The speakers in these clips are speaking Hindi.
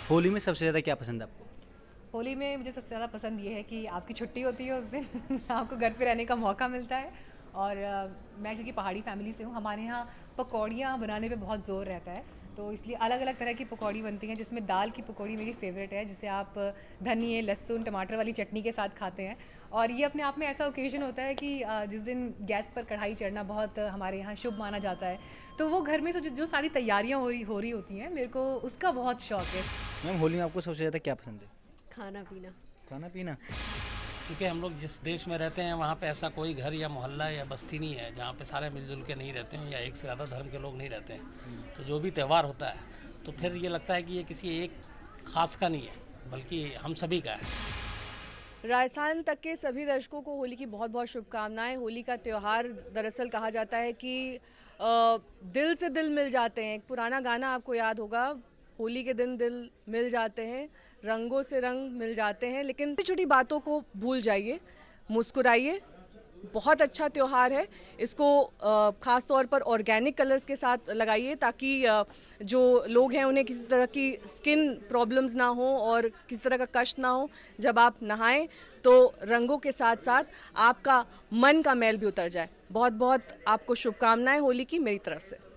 होली में सबसे ज़्यादा क्या पसंद है आपको? होली में मुझे सबसे ज़्यादा पसंद ये है कि आपकी छुट्टी होती है उस दिन आपको घर पे रहने का मौका मिलता है। और मैं क्योंकि पहाड़ी फैमिली से हूँ, हमारे यहाँ पकौड़ियाँ बनाने पे बहुत ज़ोर रहता है। तो इसलिए अलग अलग तरह की पकौड़ी बनती हैं, जिसमें दाल की पकौड़ी मेरी फेवरेट है, जिसे आप धनिए लहसुन टमाटर वाली चटनी के साथ खाते हैं। और ये अपने आप में ऐसा ओकेजन होता है कि जिस दिन गैस पर कढ़ाई चढ़ना बहुत हमारे यहाँ शुभ माना जाता है। तो वो घर में से जो सारी तैयारियाँ हो रही होती हैं, मेरे को उसका बहुत शौक है। मैम होली में आपको सबसे ज़्यादा क्या पसंद है? खाना पीना। खाना पीना? क्योंकि हम लोग जिस देश में रहते हैं वहाँ पे ऐसा कोई घर या मोहल्ला या बस्ती नहीं है जहाँ पे सारे मिलजुल के नहीं रहते हैं या एक से ज़्यादा धर्म के लोग नहीं रहते हैं। तो जो भी त्यौहार होता है तो फिर ये लगता है कि ये किसी एक खास का नहीं है बल्कि हम सभी का है। राजस्थान तक के सभी दर्शकों को होली की बहुत बहुत शुभकामनाएं। होली का त्यौहार दरअसल कहा जाता है कि दिल से दिल मिल जाते हैं। एक पुराना गाना आपको याद होगा, होली के दिन दिल मिल जाते हैं, रंगों से रंग मिल जाते हैं। लेकिन छोटी छोटी बातों को भूल जाइए, मुस्कुराइए। बहुत अच्छा त्यौहार है। इसको ख़ास तौर पर ऑर्गेनिक कलर्स के साथ लगाइए ताकि जो लोग हैं उन्हें किसी तरह की स्किन प्रॉब्लम्स ना हो और किसी तरह का कष्ट ना हो। जब आप नहाएं तो रंगों के साथ साथ आपका मन का मैल भी उतर जाए। बहुत बहुत आपको शुभकामनाएं होली की मेरी तरफ से।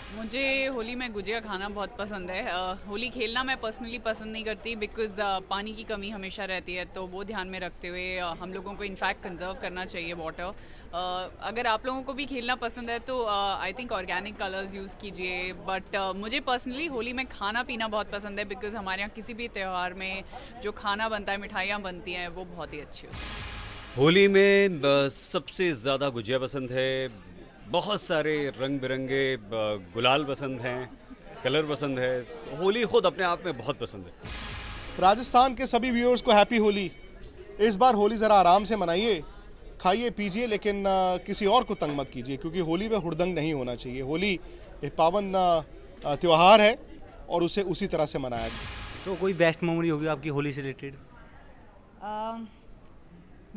मुझे होली में गुजिया खाना बहुत पसंद है। होली खेलना मैं पर्सनली पसंद नहीं करती बिकॉज़ पानी की कमी हमेशा रहती है, तो वो ध्यान में रखते हुए हम लोगों को इनफैक्ट कंजर्व करना चाहिए वाटर। अगर आप लोगों को भी खेलना पसंद है तो I think organic colours use कीजिए। बट मुझे पर्सनली होली में खाना पीना बहुत पसंद है बिकॉज़ हमारे यहाँ किसी भी त्यौहार में जो खाना बनता है, मिठाइयाँ बनती हैं, वो बहुत ही अच्छी होती है। होली में सबसे ज़्यादा गुजिया पसंद है। बहुत सारे रंग बिरंगे गुलाल पसंद हैं, कलर पसंद है। तो होली खुद अपने आप में बहुत पसंद है। राजस्थान के सभी व्यूअर्स को हैप्पी होली। इस बार होली ज़रा आराम से मनाइए, खाइए पीजिए, लेकिन किसी और को तंग मत कीजिए, क्योंकि होली में हुड़दंग नहीं होना चाहिए। होली एक पावन त्यौहार है और उसे उसी तरह से मनाया जाए। तो कोई बेस्ट मेमोरी होगी आपकी होली से रिलेटेड?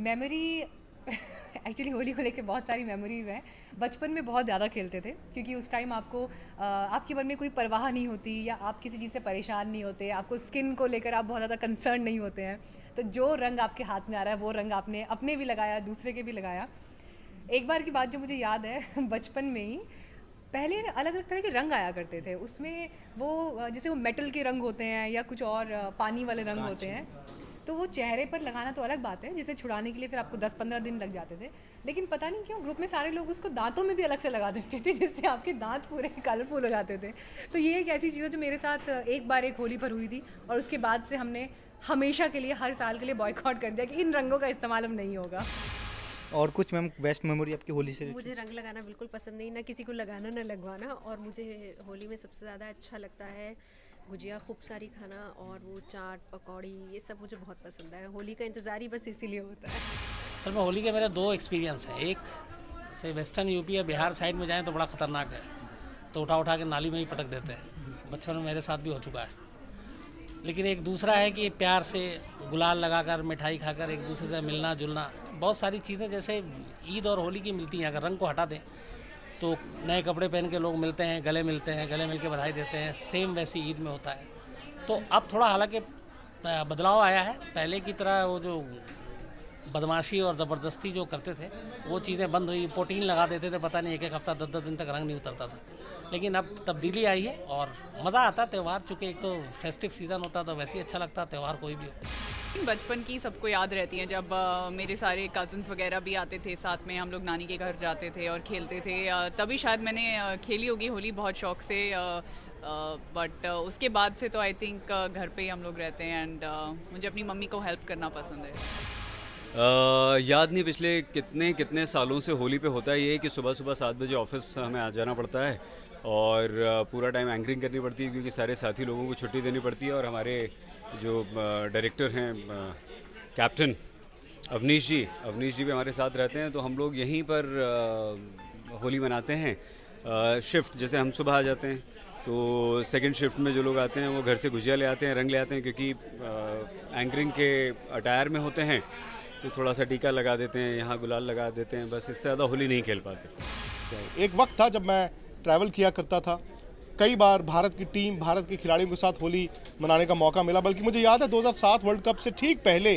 मेमोरी एक्चुअली होली को लेके बहुत सारी मेमोरीज़ हैं। बचपन में बहुत ज़्यादा खेलते थे, क्योंकि उस टाइम आपको आपके मन में कोई परवाह नहीं होती या आप किसी चीज़ से परेशान नहीं होते, आपको स्किन को लेकर आप बहुत ज़्यादा कंसर्न नहीं होते हैं। तो जो रंग आपके हाथ में आ रहा है वो रंग आपने अपने भी लगाया, दूसरे के भी लगाया। एक बार की बात जो मुझे याद है बचपन में ही, पहले अलग अलग तरह के रंग आया करते थे। उसमें वो जैसे वो मेटल के रंग होते हैं या कुछ और पानी वाले रंग होते हैं। तो वो चेहरे पर लगाना तो अलग बात है, जिसे छुड़ाने के लिए फिर आपको 10-15 दिन लग जाते थे। लेकिन पता नहीं क्यों ग्रुप में सारे लोग उसको दांतों में भी अलग से लगा देते थे, जिससे आपके दांत पूरे कलरफुल हो जाते थे। तो ये एक ऐसी चीज़ है जो मेरे साथ एक बार एक होली पर हुई थी, और उसके बाद से हमने हमेशा के लिए, हर साल के लिए बॉयकॉट कर दिया कि इन रंगों का इस्तेमाल अब नहीं होगा। और कुछ मैम बेस्ट मेमोरी आपकी होली से मुझे रंग लगाना बिल्कुल पसंद नहीं, ना किसी को लगाना ना लगवाना। और मुझे होली में सबसे ज़्यादा अच्छा लगता है गुजिया खूब सारी खाना, और वो चाट पकौड़ी, ये सब मुझे बहुत पसंद है। होली का इंतज़ार ही बस इसीलिए होता है। असल में होली के मेरे दो एक्सपीरियंस हैं। एक से वेस्टर्न यूपी या बिहार साइड में जाएँ तो बड़ा ख़तरनाक है, तो उठा उठा के नाली में ही पटक देते हैं। बचपन में मेरे साथ भी हो चुका है। लेकिन एक दूसरा है कि प्यार से गुलाल लगाकर, मिठाई खाकर, एक दूसरे से मिलना जुलना, बहुत सारी चीज़ें जैसे ईद और होली की मिलती हैं। अगर रंग को हटा दें तो नए कपड़े पहन के लोग मिलते हैं, गले मिलते हैं, गले मिल के बधाई देते हैं। सेम वैसी ईद में होता है। तो अब थोड़ा हालांकि बदलाव आया है। पहले की तरह वो जो बदमाशी और ज़बरदस्ती जो करते थे वो चीज़ें बंद हुई। पोटीन लगा देते थे, पता नहीं, एक हफ्ता 10-10 दिन तक रंग नहीं उतरता था। लेकिन अब तब्दीली आई है और मज़ा आता त्यौहार। चूँकि एक तो फेस्टिव सीज़न होता तो वैसे ही अच्छा लगता त्यौहार कोई भी हो। बचपन की सबको याद रहती हैं, जब मेरे सारे कज़न्स वगैरह भी आते थे साथ में, हम लोग नानी के घर जाते थे और खेलते थे। तभी शायद मैंने खेली होगी होली बहुत शौक से। बट उसके बाद से तो आई थिंक घर पे ही हम लोग रहते हैं। एंड मुझे अपनी मम्मी को हेल्प करना पसंद है। याद नहीं पिछले कितने कितने सालों से होली पे होता है ये कि सुबह सुबह 7 बजे ऑफिस हमें आ जाना पड़ता है और पूरा टाइम एंकरिंग करनी पड़ती है, क्योंकि सारे साथी लोगों को छुट्टी देनी पड़ती है। और हमारे जो डायरेक्टर हैं कैप्टन अवनीश जी भी हमारे साथ रहते हैं। तो हम लोग यहीं पर होली मनाते हैं। शिफ्ट जैसे हम सुबह आ जाते हैं तो सेकंड शिफ्ट में जो लोग आते हैं वो घर से गुजिया ले आते हैं, रंग ले आते हैं, क्योंकि एंकरिंग के अटायर में होते हैं तो थोड़ा सा टीका लगा देते हैं, यहाँ गुलाल लगा देते हैं। बस इससे ज़्यादा होली नहीं खेल पाते। एक वक्त था जब मैं ट्रैवल किया करता था, कई बार भारत की टीम, भारत के खिलाड़ियों के साथ होली मनाने का मौका मिला। बल्कि मुझे याद है 2007 वर्ल्ड कप से ठीक पहले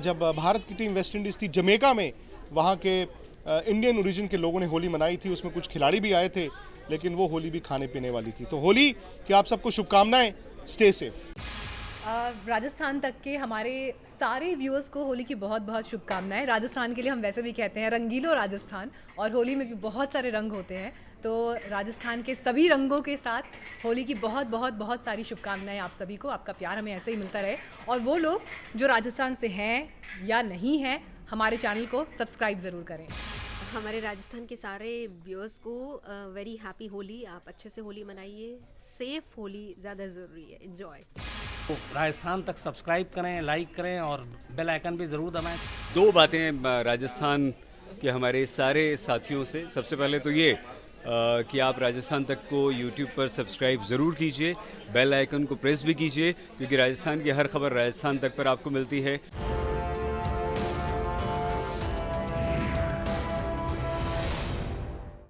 जब भारत की टीम वेस्ट इंडीज़ थी जमैका में, वहाँ के इंडियन ओरिजिन के लोगों ने होली मनाई थी। उसमें कुछ खिलाड़ी भी आए थे, लेकिन वो होली भी खाने पीने वाली थी। तो होली की आप सबको शुभकामनाएं, स्टे सेफ। राजस्थान तक के हमारे सारे व्यूअर्स को होली की बहुत बहुत शुभकामनाएं। राजस्थान के लिए हम वैसे भी कहते हैं रंगीलो राजस्थान, और होली में भी बहुत सारे रंग होते हैं। तो राजस्थान के सभी रंगों के साथ होली की बहुत बहुत बहुत सारी शुभकामनाएं आप सभी को। आपका प्यार हमें ऐसे ही मिलता रहे, और वो लोग जो राजस्थान से हैं या नहीं हैं, हमारे चैनल को सब्सक्राइब ज़रूर करें। हमारे राजस्थान के सारे व्यूअर्स को वेरी हैप्पी होली। आप अच्छे से होली मनाइए, सेफ होली ज़्यादा ज़रूरी है। एंजॉय। तो राजस्थान तक सब्सक्राइब करें, लाइक करें और बेल आइकन भी ज़रूर दबाएं। दो बातें राजस्थान के हमारे सारे साथियों से। सबसे पहले तो ये कि आप राजस्थान तक को YouTube पर सब्सक्राइब ज़रूर कीजिए, बेल आइकन को प्रेस भी कीजिए, क्योंकि राजस्थान की हर खबर राजस्थान तक पर आपको मिलती है।